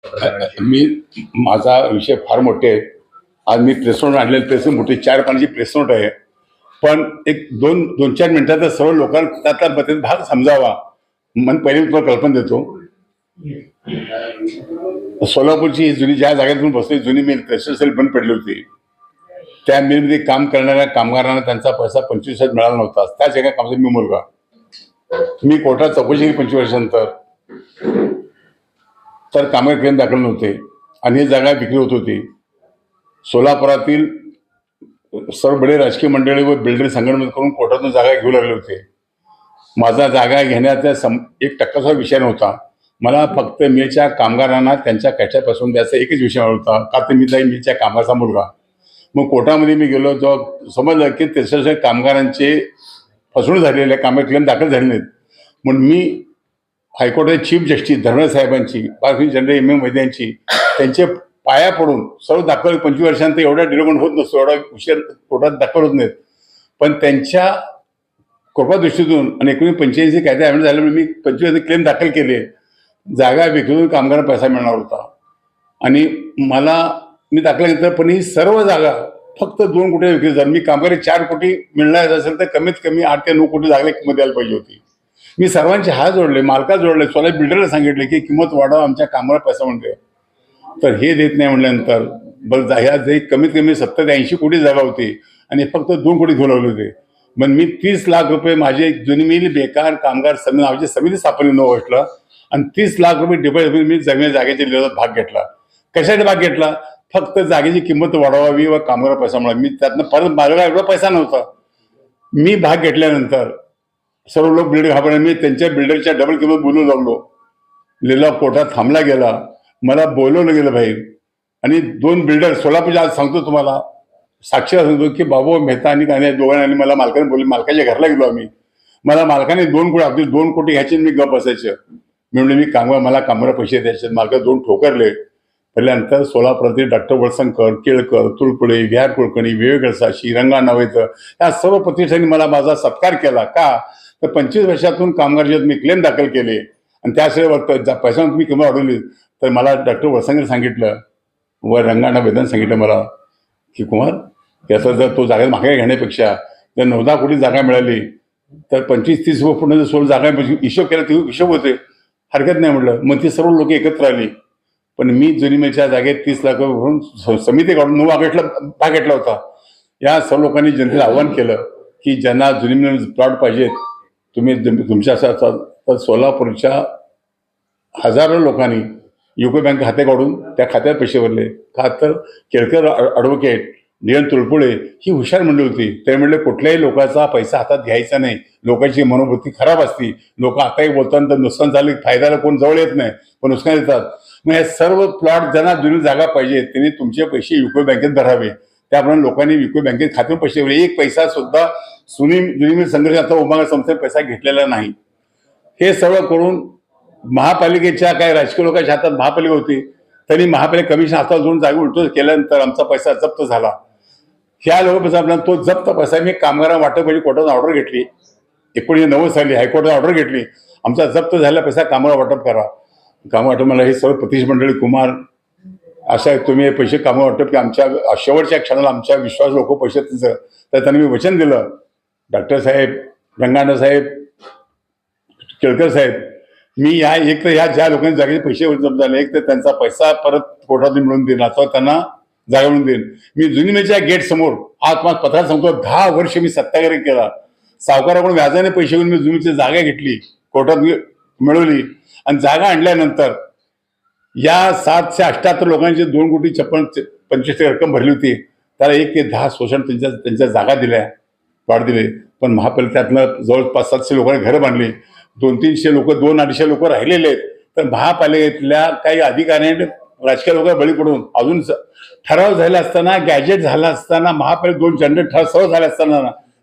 मी माझा विषय फार मोठे आहे. आज मी प्रेस नोट आणलेली प्रेस मोठी 4 पानाची प्रेस नोट आहे. पण एक दोन चार मिनिटात सर्व लोकांना त्यातला भाग समजावा म्हणून पहिले मी तुम्हाला कल्पना देतो. सोलापूरची ही जुनी ज्या जागेतून बसली जुनी मिल क्रेशर सेल बंद पडली होती. त्या मिलमध्ये काम करणाऱ्या कामगारांना त्यांचा पैसा 25 मिळाला नव्हता. त्या जगा कामाचा मी मुलगा. मी कोर्टात चौकशी केली 25 वर्षानंतर. तर कामगार क्लेम दाखल नव्हते आणि ही जागा विक्री होत होती. सोलापुरातील सर्व बडे राजकीय मंडळी व बिल्डर संघटना करून कोर्टातून जागा घेऊ लागले होते. माझा जागा घेण्याचा 1% विषय नव्हता. मला फक्त मिलच्या कामगारांना त्यांच्या कष्टापासून द्यायचा एकच विषय होता, का तर मी जाईल मिलच्या कामगाराचा मुलगा. मग कोर्टामध्ये मी गेलो, जेव्हा समजलं की 63 कामगारांचे फसवणूक झालेले कामगार क्लेम दाखल झाले नाहीत, म्हणून मी हायकोर्टाचे चीफ जस्टिस धर्मेंद्र साहेबांची, जनरल MM वैद्य यांची, त्यांचे पाया पडून सर्व दाखल 25 वर्षांत एवढा डिलेवमेंट होत नसतो, एवढा उशीर कोर्टात दाखल होत नाहीत. पण त्यांच्या कृपादृष्टीतून आणि 1985 कायदा अमेंड झाल्यामुळे मी 25 क्लेम दाखल केले. जागा विक्रीतून कामगारांना पैसा मिळणार होता आणि मी दाखला घेतला. पण ही सर्व जागा फक्त 2 कोटी विक्री झाली. मी कामगारी 4 कोटी मिळणार असेल तर कमीत कमी 8 ते 9 कोटी जागा किंमत द्यायला पाहिजे होती. मी सर्वांचे हात जोडले, मालका जोडले, स्वतः बिल्डरला सांगितले की किंमत वाढवा, आमच्या कामाला पैसा म्हणते. तर हे देत नाही म्हटल्यानंतर बरं ह्या जे कमीत कमी 70 ते 80 कोटी जागा होती आणि फक्त 2 कोटी घेऊ लागले होते. मग मी 30 लाख रुपये माझे जुनी मिल बेकार कामगार समिती नावाची समिती स्थापन 9 ऑगस्टला आणि 30 लाख रुपये डिपॉझिट मी जमीन जागेच्या लिलावात भाग घेतला. कशासाठी भाग घेतला? फक्त जागेची किंमत वाढवावी व कामगार पैसा मिळावा. मी त्यातनं परत माझ्याकडे एवढा पैसा नव्हता. मी भाग घेतल्यानंतर सर्व लोक बिल्डर घाबरले. मी त्यांच्या बिल्डरच्या डबल किंमत बोलू लागलो. लिलाव कोर्टात थांबला गेला. मला बोलवलं गेलं बाहेर आणि 2 बिल्डर सोलापूरच्या, आज सांगतो तुम्हाला, साक्षीला सांगतो की बाबू मेहता आणि काने दोघांनी मला मालकाने बोलले. मालकाच्या घरला गेलो आम्ही. मला मालकाने 2 कोटी, अगदी 2 कोटी घ्यायचे, मी गप बसायचे. मी म्हणले मी मला कामगार पैसे द्यायचे. मालका 2 ठोकरले. पहिल्यानंतर सोलापुरातील डॉक्टर वळसंकर, केळकर, तुळपुळे, विहार कुलकर्णी, विवेक गडसाशी, रंगा नवेकर या सर्व प्रतिष्ठांनी मला माझा सत्कार केला. का तर 25 वर्षातून कामगार मी क्लेम दाखल केले आणि त्याशिवाय पैसा तुम्ही किंमत वाढवली. तर मला डॉक्टर वळसंकर सांगितलं व रंगाना वेदन सांगितलं मला की कुमार, याचा जर तो जागा मागे घेण्यापेक्षा जर 9-10 कोटी जागा मिळाली तर 25-30 पूर्ण जर 16 जागा हिशोब केला ते हिशोब होते, हरकत नाही म्हटलं. मग ती सर्व लोक एकत्र आली. पण मी जुनी मिलच्या जागेत 30 लाख भरून समिती काढून 9 ऑगस्टला भाग घेतला होता. या सर्व लोकांनी जनतेला आव्हान केलं की ज्यांना जुनी मिल प्लॉट पाहिजेत तुम्ही तुमच्या तर सोलापूरच्या हजारो लोकांनी युको बँक खाते काढून त्या खात्यात पैसे भरले. का तर केळकर ॲडव्होकेट, DN तुळपुळे ही हुशार मंडळी होती. ते म्हणले कुठल्याही लोकांचा पैसा हातात घ्यायचा नाही, लोकांची मनोवृत्ती खराब असती. लोक आताही बोलताना नुकसान झालं फायद्याला कोण जवळ येत नाही, पण नुकसान येतात. मग हे सर्व प्लॉट ज्यांना जुनी जागा पाहिजे त्यांनी तुमचे पैसे युको बँकेत भरावे. त्याप्रमाणे लोकांनी युको बँकेत खात्यावर पैसे भरले. 1 पैसा सुद्धा जुनी मिल संघर्ष आता उभागा संस्थेने पैसा घेतलेला नाही. हे सगळं करून महापालिकेच्या काही राजकीय लोकांच्या हातात महापालिका होती, त्यांनी महापालिका कमिशन हातात जोडून जागा उलट केल्यानंतर आमचा पैसा जप्त झाला. ह्या लोकांना तो जप्त पैसा मी कामगारांना वाटप म्हणजे कोर्टात ऑर्डर घेतली. 1990 साली हायकोर्टात ऑर्डर घेतली, आमचा जप्त झालेला पैसा कामगार वाटप करा. कामगार वाटप मला हे सर्व प्रतिष्ठ मंडळी कुमार अशा तुम्ही पैसे कामगार वाटप की आमच्या शेवटच्या क्षणाला आमच्या विश्वास लोक पैसे तिचं. तर त्यांनी मी वचन दिलं, डॉक्टर साहेब, रंगाना साहेब, केळकर साहेब, मी एक तर ह्या ज्या लोकांनी जागेचे पैसे जप्त झाले, एक तर त्यांचा पैसा परत कोर्टातून मिळवून देईन अथवा त्यांना जागा मिळून देईन. मी जुनी मिलच्या गेट समोर आज माझ्या पत्रात सांगतो 10 वर्ष मी सत्याग्रह केला. सावकाराकडून व्याजाने पैसे घेऊन मी जुनीची जागा घेतली, कोर्टात मिळवली आणि जागा आणल्यानंतर या 778 लोकांची 2 कोटी 55 रक्कम भरली होती. त्याला 1 ते 10 शोषण त्यांच्या जागा दिल्या, प्लॉट दिले. पण महापालिकेतनं जवळपास 700 लोकांनी घरं बांधली. 200-300 लोक, 200-250 लोक राहिलेले आहेत. तर महापालिकेतल्या काही अधिकाऱ्यांनी राजकीय लोक बळी पडून अजून ठराव झाला असताना, गॅजेट झाला असताना, महापालिका 2 जनरल ठराव सर्व झाले असताना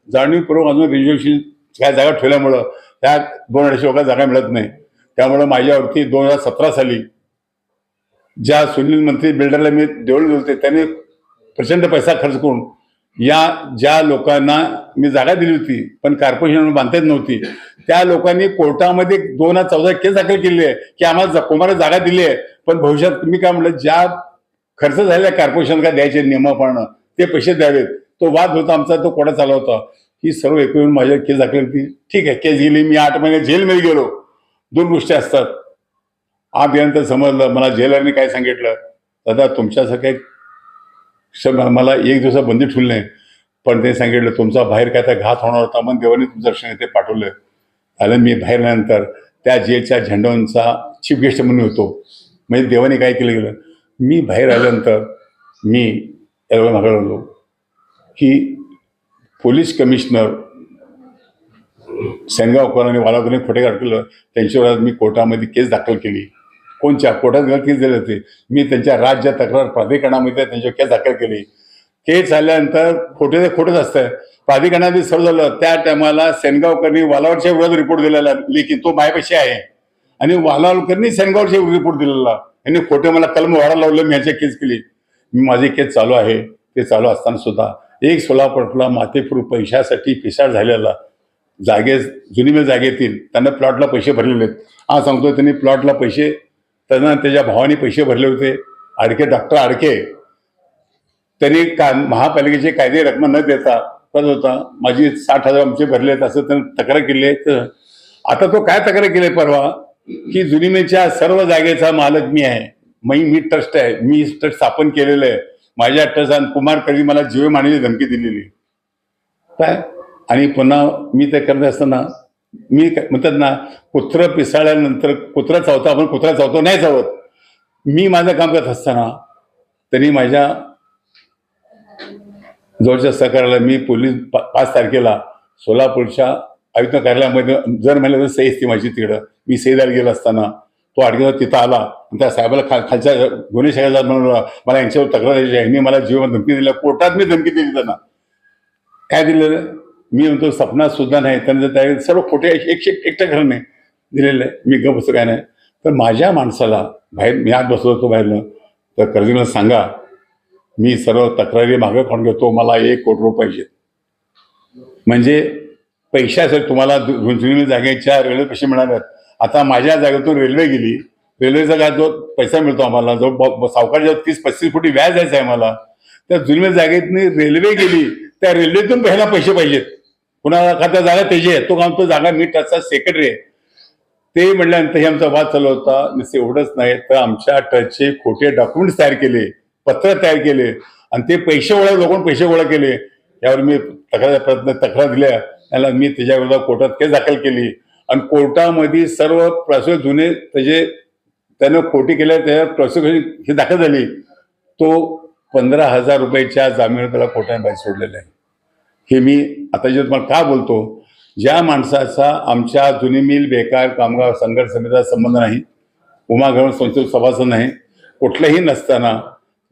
जाणीवपूर्वक अजून रिझर्वेशन काय जागा ठेवल्यामुळं त्या 200 लोकांना जागा मिळत नाही. त्यामुळं माझ्यावरती 2017 साली ज्या सुनील मंत्री बिल्डरला मी देऊळ होते त्यांनी प्रचंड पैसा खर्च करून या ज्या लोकांना मी जागा दिली होती पण कॉर्पोरेशन बांधता येत नव्हती, त्या लोकांनी कोर्टामध्ये 2014 केस दाखल केली आहे की आम्हाला कोणाला जागा दिली आहे, पण भविष्यात मी काय म्हटलं, ज्या खर्च झालेल्या कॉर्पोरेशन का द्यायचे नियमाप्रमाणे ते पैसे द्यावेत. तो वाद होता आमचा, तो कोर्टात चालू होता. ही सर्व एकूण माझ्या केस दाखल होती. ठीक आहे, केस गेली, मी 8 महिने जेलमध्ये गेलो. 2 गोष्टी असतात. आत गेल्यानंतर समजलं, मला जेलरने काय सांगितलं, दादा तुमच्यासारखं मला 1 दिवसा बंदी ठेवली नाही, पण ते सांगितलं तुमचा बाहेर काय तर घात होणार होता, मग देवाने तुमचं दर्शन इथे पाठवलं. आलं मी बाहेर आल्यानंतर त्या जेलच्या झेंडॉनचा चीफ गेस्ट म्हणून होतो. म्हणजे देवाने काय केलं गेलं, मी बाहेर आल्यानंतर मी याला मागवलो की पोलीस कमिशनर सेनगावकर आणि वालावकरांनी खोटे केलं, त्यांच्यावर मी कोर्टामध्ये केस दाखल केली. कोणच्या कोर्टात केस दिले होते, मी त्यांच्या राज्य तक्रार प्राधिकरणामध्ये त्यांच्यावर केस दाखल केली. केस झाल्यानंतर खोटे ते खोटंच असतं. प्राधिकरणाने सर्व झालं. त्या टायमाला सेनगावकरनी वालावरच्या विरोधात रिपोर्ट दिलेला लेखी, तो माझ्यापाशी आहे, आणि वालावलकरनी सेनगावच्या रिपोर्ट दिलेला. यांनी खोटे मला कलम वाढायला लावलं, मी ह्याच्या केस केली. माझी केस चालू आहे. ते चालू असताना सुद्धा एक सोलापूरला मातेपूर पैशासाठी पिसाळ झालेला जुनी मिल जागेतील त्यांना प्लॉटला पैसे भरलेले आहेत. हा सांगतो, त्यांनी प्लॉटला पैसे, त्यांना त्याच्या भावाने पैसे भरले होते. डॉक्टर आडके त्यांनी महापालिकेचे कायदे रक्कम न देता करत होता. माझी 60,000 आमचे भरले आहेत असं त्यांनी तक्रार केली आहे. तर आता तो काय तक्रार केली परवा की जुनी मिलच्या सर्व जागेचा मालक मी आहे, मी ट्रस्ट आहे, मी ट्रस्ट स्थापन केलेलं आहे. माझ्या ट्रस्ट कुमार कधी मला जीव मारण्याची धमकी दिलेली काय. आणि पुन्हा मी ते करत असताना मी म्हणतात ना, कुत्र पिसाळल्यानंतर कुत्रा चावतो, आपण कुत्रा चावतो नाही चावत. मी माझं काम करत असताना त्यांनी माझ्या जवळच्या सहकार्याला मी पोलीस 5 तारखेला सोलापूरच्या आयुक्त कार्यालयामध्ये जर महिन्यात सही असते माझी तिकडं, मी सही द्यायला गेलो असताना तो आडकेला तिथं आला. त्या साहेबाला खालच्या गुन्हे शाखेला म्हणून मला यांच्यावर तक्रार द्यायची आहे, मला जीवन धमकी दिल्या. कोर्टात मी धमकी दिली त्यांना. काय दिलेलं मी म्हणतो, सपनात सुद्धा नाही. त्यांचं त्या सर्व खोटे एकटं खरं नाही दिलेलं आहे. मी गप बसतो काय नाही. तर माझ्या माणसाला बाहेर, मी आत बसलो होतो बाहेरनं, तर कर्जला सांगा मी सर्व तक्रारी मागं काढून घेतो, मला 1 कोटी रुपये पाहिजे. म्हणजे पैशासाठी तुम्हाला जुनी जागेच्या रेल्वे पैसे मिळाले. आता माझ्या जागेतून रेल्वे गेली, रेल्वेचा काय जो पैसा मिळतो आम्हाला, जो सावकार 30-35 कोटी व्याज द्यायचं आहे मला, त्या जुनी जागेतनी रेल्वे गेली, त्या रेल्वेतून पहिला पैसे पाहिजेत. कुणाला खाता जागा त्याची आहे, तो काम तो जागा मी ट्रस्टचा सेक्रेटरी आहे. ते म्हटल्यानंतर हे आमचा वाद चालू होता. नुसते एवढंच नाही तर आमच्या ट्रस्टचे खोटे डॉक्युमेंट्स तयार केले, पत्र तयार केले, आणि ते पैसे लोकांना पैसे गोळा केले. यावर मी तक्रार दिल्या. त्याला मी त्याच्याविरोधात कोर्टात केस दाखल केली, आणि कोर्टामध्ये सर्व प्रोसेस जुने त्यानं खोटी केल्या त्या प्रोसिक्युशन ही दाखल झाली. तो 15,000 रुपयाच्या जामीनावर त्याला कोर्टाने बाहेर सोडलेलं आहे. हे मी आता जे तुम्हाला का बोलतो, ज्या माणसाचा आमच्या जुनी मिल बेकार कामगार संघर्ष समितीचा संबंध नाही, उमागमन संस्थेचा सभासद नाही, कुठलंही नसताना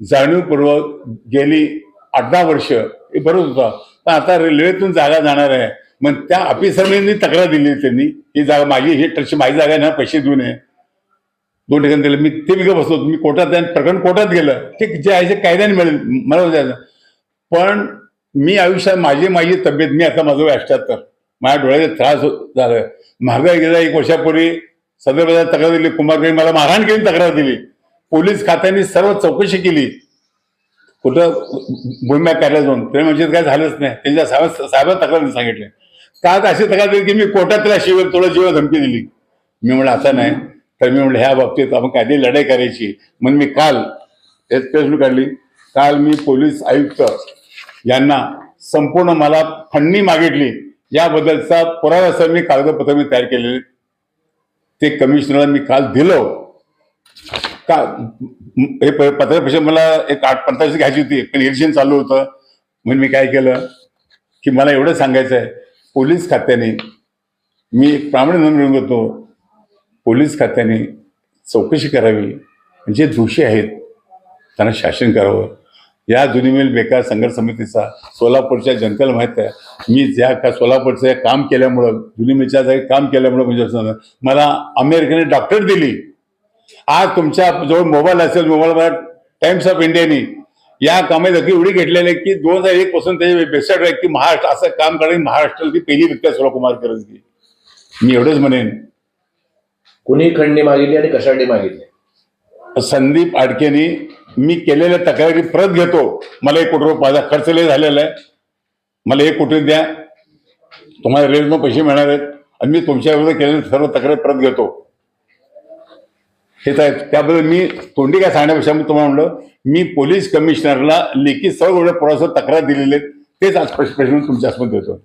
जाणीवपूर्वक गेली 8-10 वर्ष हे बरोच होता. पण आता रेल्वेतून जागा जाणार आहे, मग त्या ऑफिसरनी तक्रार दिली. त्यांनी ही जागा माझी, ही ट्रस्टची माझी जागा आहे ना, पैसे देऊ नये. 2 ठिकाणी दिलं. मी ते विकत बसलो. मी कोर्टात प्रकरण कोर्टात गेलं. ठीक, जे आहे ते कायद्याने मिळेल मला द्यायचं. पण मी आयुष्यात माझी तब्येत, मी आता माझं 78, माझ्या डोळ्याचा त्रास झाला. महागाई गेला. 1 वर्षापूर्वी सदर तक्रार दिली. कुमारकडे मला मारहाण केली, तक्रार दिली. पोलीस खात्याने सर्व चौकशी केली, कुठं भूमिका कार्यालयात जाऊन. ते म्हणजे काय झालंच नाही. त्यांच्या साहेबांना तक्रार सांगितले. का अशी तक्रार दिली की मी कोर्टात त्याला थोडं जीव धमकी दिली. मी म्हणलं आता नाही. तर मी म्हणलं ह्या बाबतीत आपण कायदे लढाई करायची. मग मी काल प्रेस काढली. काल मी पोलीस आयुक्त यांना संपूर्ण मला फंडणी मागितली, याबद्दलचा पुरावा मी कागदपत्र मी तयार केलेले, ते कमिशनरला मी काल दिलो. का हे पत्रपरिषद मला एक 8-15 घ्यायची होती, पण इलेक्शन चालू होतं. म्हणून मी काय केलं की मला एवढं सांगायचं आहे, पोलीस खात्याने मी एक प्रामाणिक नोंद घेतो, पोलीस खात्याने चौकशी करावी, जे दोषी आहेत त्यांना शासन करावं. या जुनी मिल बेकार संघर्ष समितीचा सोलापूरच्या जनतेला माहीत आहे. मी ज्या का सोलापूरचं काम केल्यामुळं, जुनी मिलच्या जागी काम केल्यामुळं, म्हणजे मला अमेरिकेने डॉक्टरेट दिली. आज तुमच्या जवळ मोबाईल असेल, मोबाईलवर टाइम्स ऑफ इंडियानी या कामाची दखल एवढी घेतलेली आहे की 2001 पासून त्याची वेबसाईट आहे की महाराष्ट्र असं काम करणारी महाराष्ट्रातली पहिली व्यक्ती आहे सुरकुमार करंजगी. मी एवढंच म्हणेन. कुणी खंडणी मागितली आणि कशासाठी मागितली? संदीप आडकेनी मी केलेल्या तक्रारी परत घेतो, मला 1 कोटी रुपये माझा खर्च लय झालेला आहे, मला 1 कोटी द्या, तुम्हाला रेल्वेतून पैसे मिळणार आहेत आणि मी तुमच्या विरुद्ध केलेल्या सर्व तक्रारी परत घेतो. हेच आहे. त्याबद्दल मी तोंडी काय सांगण्यापेक्षा मी तुम्हाला म्हणलं, मी पोलीस कमिशनरला लेखी सर्व पुराव्यासह तक्रार दिलेले आहेत, तेच आज प्रश्न तुमच्या समोर देतो.